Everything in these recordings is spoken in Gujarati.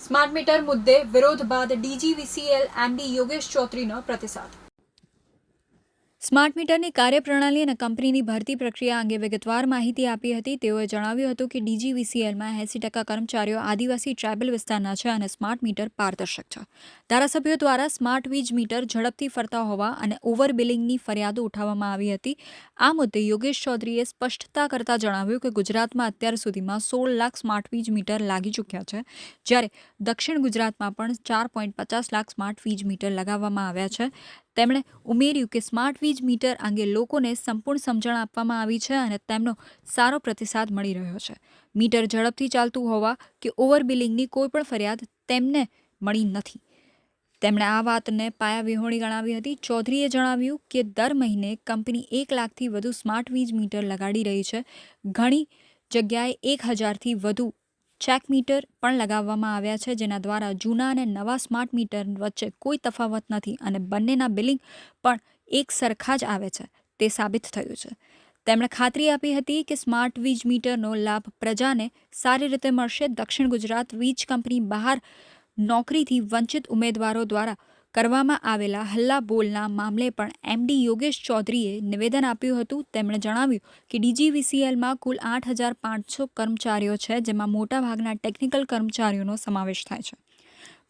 સ્માર્ટ મીટર મુદ્દે વિરોધ બાદ ડીજીવીસીએલ એમડી યોગેશ ચૌધરીનો પ્રતિસાદ. સ્માર્ટ મીટરની કાર્યપ્રણાલી અને કંપનીની ભરતી પ્રક્રિયા અંગે વિગતવાર માહિતી આપી હતી. તેઓએ જણાવ્યું હતું કે ડીજીવીસીએલમાં 80% કર્મચારીઓ આદિવાસી ટ્રાયબલ વિસ્તારના છે અને સ્માર્ટ મીટર પારદર્શક છે. ધારાસભ્યો દ્વારા સ્માર્ટ વીજ મીટર ઝડપથી ફરતા હોવા અને ઓવર બિલિંગની ફરિયાદો ઉઠાવવામાં આવી હતી. આ મુદ્દે યોગેશ ચૌધરીએ સ્પષ્ટતા કરતા જણાવ્યું કે ગુજરાતમાં અત્યાર સુધીમાં 16 લાખ સ્માર્ટ વીજ મીટર લાગી ચૂક્યા છે, જ્યારે દક્ષિણ ગુજરાતમાં પણ 4.50 લાખ સ્માર્ટ વીજ મીટર લગાવવામાં આવ્યા છે. તેમણે ઉમેર્યું કે સ્માર્ટ વીજ મીટર અંગે લોકોને સંપૂર્ણ સમજણ આપવામાં આવી છે અને તેમનો સારો પ્રતિસાદ મળી રહ્યો છે. મીટર ઝડપથી ચાલતું હોવા કે ઓવર બિલિંગની કોઈપણ ફરિયાદ તેમને મળી નથી. તેમણે આ વાતને પાયાવિહોણી ગણાવી હતી. ચૌધરીએ જણાવ્યું કે દર મહિને કંપની 1 લાખથી વધુ સ્માર્ટ વીજ મીટર લગાડી રહી છે. ઘણી જગ્યાએ 1000થી વધુ ચેક મીટર પણ લગાવવામાં આવ્યા છે, જેના દ્વારા જૂના અને નવા સ્માર્ટ મીટર વચ્ચે કોઈ તફાવત નથી અને બંનેના બિલિંગ પણ એક સરખા જ આવે છે, તે સાબિત થયું છે. તેમણે ખાતરી આપી હતી કે સ્માર્ટ વીજ મીટરનો લાભ પ્રજાને સારી રીતે મળશે. દક્ષિણ ગુજરાત વીજ કંપની બહાર નોકરીથી વંચિત ઉમેદવારો દ્વારા કરવામાં આવેલા હલ્લાબોલના મામલે પણ એમડી યોગેશ ચૌધરીએ નિવેદન આપ્યું હતું. તેમણે જણાવ્યું કે ડીજીવીસીએલમાં કુલ 8500 કર્મચારીઓ છે, જેમાં મોટાભાગના ટેકનિકલ કર્મચારીઓનો સમાવેશ થાય છે.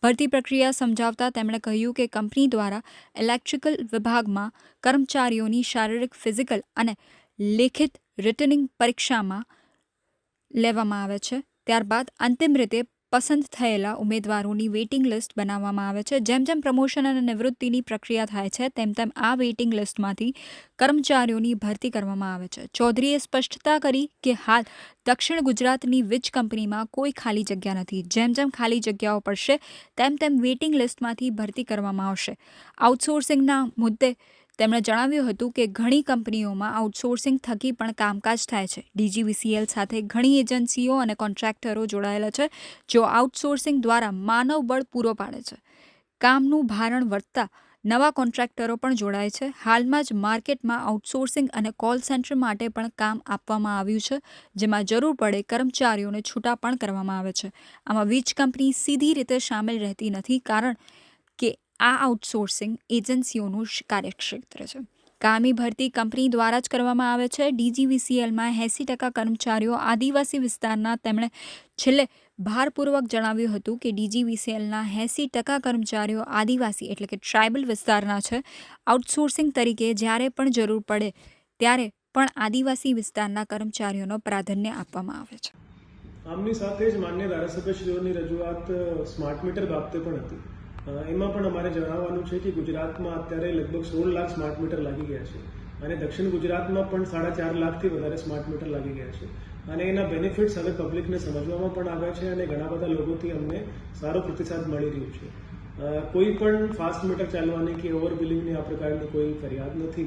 ભરતી પ્રક્રિયા સમજાવતા તેમણે કહ્યું કે કંપની દ્વારા ઇલેક્ટ્રિકલ વિભાગમાં કર્મચારીઓની શારીરિક, ફિઝિકલ અને લેખિત રિટનિંગ પરીક્ષામાં લેવામાં આવે છે. ત્યારબાદ અંતિમ રીતે પસંદ થયેલા ઉમેદવારોની વેઇટિંગ લિસ્ટ બનાવવામાં આવે છે. જેમ જેમ પ્રમોશન અને નિવૃત્તિની પ્રક્રિયા થાય છે, તેમ તેમ આ વેઇટિંગ લિસ્ટમાંથી કર્મચારીઓની ભરતી કરવામાં આવે છે. ચૌધરીએ સ્પષ્ટતા કરી કે હાલ દક્ષિણ ગુજરાતની વીજ કંપનીમાં કોઈ ખાલી જગ્યા નથી. જેમ જેમ ખાલી જગ્યાઓ પડશે તેમ તેમ વેઇટિંગ લિસ્ટમાંથી ભરતી કરવામાં આવશે. આઉટસોર્સિંગના મુદ્દે તેમણે જણાવ્યું હતું કે ઘણી કંપનીઓમાં આઉટસોર્સિંગ થકી પણ કામકાજ થાય છે. ડીજીવીસીએલ સાથે ઘણી એજન્સીઓ અને કોન્ટ્રાક્ટરો જોડાયેલા છે, જેઓ આઉટસોર્સિંગ દ્વારા માનવ બળ પૂરો પાડે છે. કામનું ભારણ વધતા નવા કોન્ટ્રાક્ટરો પણ જોડાય છે. હાલમાં જ માર્કેટમાં આઉટસોર્સિંગ અને કોલ સેન્ટર માટે પણ કામ આપવામાં આવ્યું છે, જેમાં જરૂર પડે કર્મચારીઓને છૂટા પણ કરવામાં આવે છે. આમાં વીજ કંપની સીધી રીતે સામેલ રહેતી નથી, કારણ કે આ આઉટસોર્સિંગ એજન્સીઓનું કાર્યક્ષેત્ર છે. કામી ભરતી કંપની દ્વારા જ કરવામાં આવે છે. ડીજીવીસીએલમાં 80% કર્મચારીઓ આદિવાસી વિસ્તારના. તેમણે છેલ્લે ભારપૂર્વક જણાવ્યું હતું કે ડીજીવીસીએલના 80% કર્મચારીઓ આદિવાસી એટલે કે ટ્રાયબલ વિસ્તારના છે. આઉટસોર્સિંગ તરીકે જ્યારે પણ જરૂર પડે ત્યારે પણ આદિવાસી વિસ્તારના કર્મચારીઓનો પ્રાધાન્ય આપવામાં આવે છે. આમની સાથે જ માન્ય ધારાસભ્યશ્રીઓની રજૂઆત સ્માર્ટ મીટર બાબતે પણ હતી. એમાં પણ અમારે જણાવવાનું છે કે ગુજરાતમાં અત્યારે લગભગ 16 લાખ સ્માર્ટ મીટર લાગી ગયા છે અને દક્ષિણ ગુજરાતમાં પણ 4.5 લાખથી વધારે સ્માર્ટ મીટર લાગી ગયા છે અને એના બેનિફિટ્સ હવે પબ્લિકને સમજવામાં પણ આવ્યા છે અને ઘણા બધા લોકોથી અમને સારો પ્રતિસાદ મળી રહ્યો છે. કોઈ પણ ફાસ્ટ મીટર ચાલવાની કે ઓવર બિલિંગની આ પ્રકારની કોઈ ફરિયાદ નથી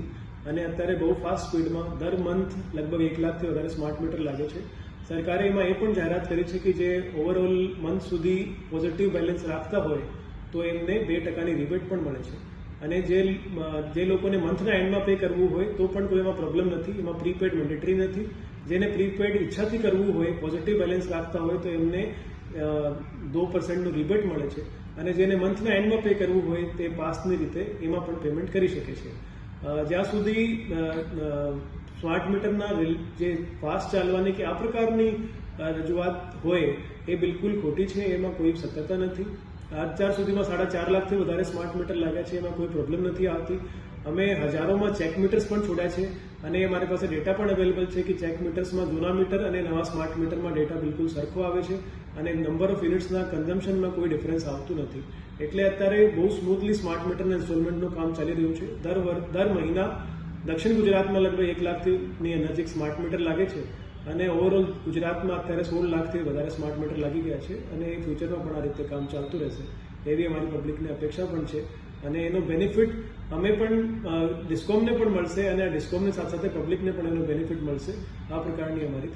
અને અત્યારે બહુ ફાસ્ટ સ્પીડમાં દર મંથ લગભગ 1 લાખથી વધારે સ્માર્ટ મીટર લાગે છે. સરકારે એમાં એ પણ જાહેરાત કરી છે કે જે ઓવરઓલ મંથ સુધી પોઝિટિવ બેલેન્સ રાખતા હોય તો એમને 2%ની રિબેટ પણ મળે છે અને જે લોકોને મંથના એન્ડમાં પે કરવું હોય તો પણ કોઈ એમાં પ્રોબ્લેમ નથી. એમાં પ્રીપેડ મેન્ડેટરી નથી. જેને પ્રીપેડ ઈચ્છાથી કરવું હોય, પોઝિટિવ બેલેન્સ રાખતા હોય તો એમને 2%નું રિબેટ મળે છે અને જેને મંથના એન્ડમાં પે કરવું હોય તે પાસની રીતે એમાં પણ પેમેન્ટ કરી શકે છે. જ્યાં સુધી સ્માર્ટ મીટરના જે ફાસ્ટ ચાલવાની કે આ પ્રકારની રજૂઆત હોય એ બિલકુલ ખોટી છે. એમાં કોઈ સત્યતા નથી. અત્યાર સુધીમાં 4.5 લાખથી વધારે સ્માર્ટ મીટર લાગ્યા છે. એમાં કોઈ પ્રોબ્લેમ નથી આવતી. અમે હજારોમાં ચેક મીટર્સ પણ છોડ્યા છે અને મારી પાસે ડેટા પણ અવેલેબલ છે કે ચેક મીટર્સમાં જૂના મીટર અને નવા સ્માર્ટ મીટરમાં ડેટા બિલકુલ સરખો આવે છે અને નંબર ઓફ યુનિટ્સના કન્ઝમ્પશનમાં કોઈ ડિફરન્સ આવતું નથી. એટલે અત્યારે બહુ સ્મૂથલી સ્માર્ટ મીટરના ઇન્સ્ટોલમેન્ટનું કામ ચાલી રહ્યું છે. દર મહિના દક્ષિણ ગુજરાતમાં લગભગ 1 લાખની નજીક સ્માર્ટ મીટર લાગે છે અને ઓવરઓલ ગુજરાતમાં અત્યારે 16 લાખથી વધારે સ્માર્ટ મીટર લાગી ગયા છે અને ફ્યુચરમાં પણ આ રીતે કામ ચાલતું રહેશે એવી અમારી પબ્લિકને અપેક્ષા પણ છે અને એનો બેનિફિટ અમે પણ ડિસ્કોમને પણ મળશે અને આ ડિસ્કોમની સાથે સાથે પબ્લિકને પણ એનો બેનિફિટ મળશે. આ પ્રકારની અમારી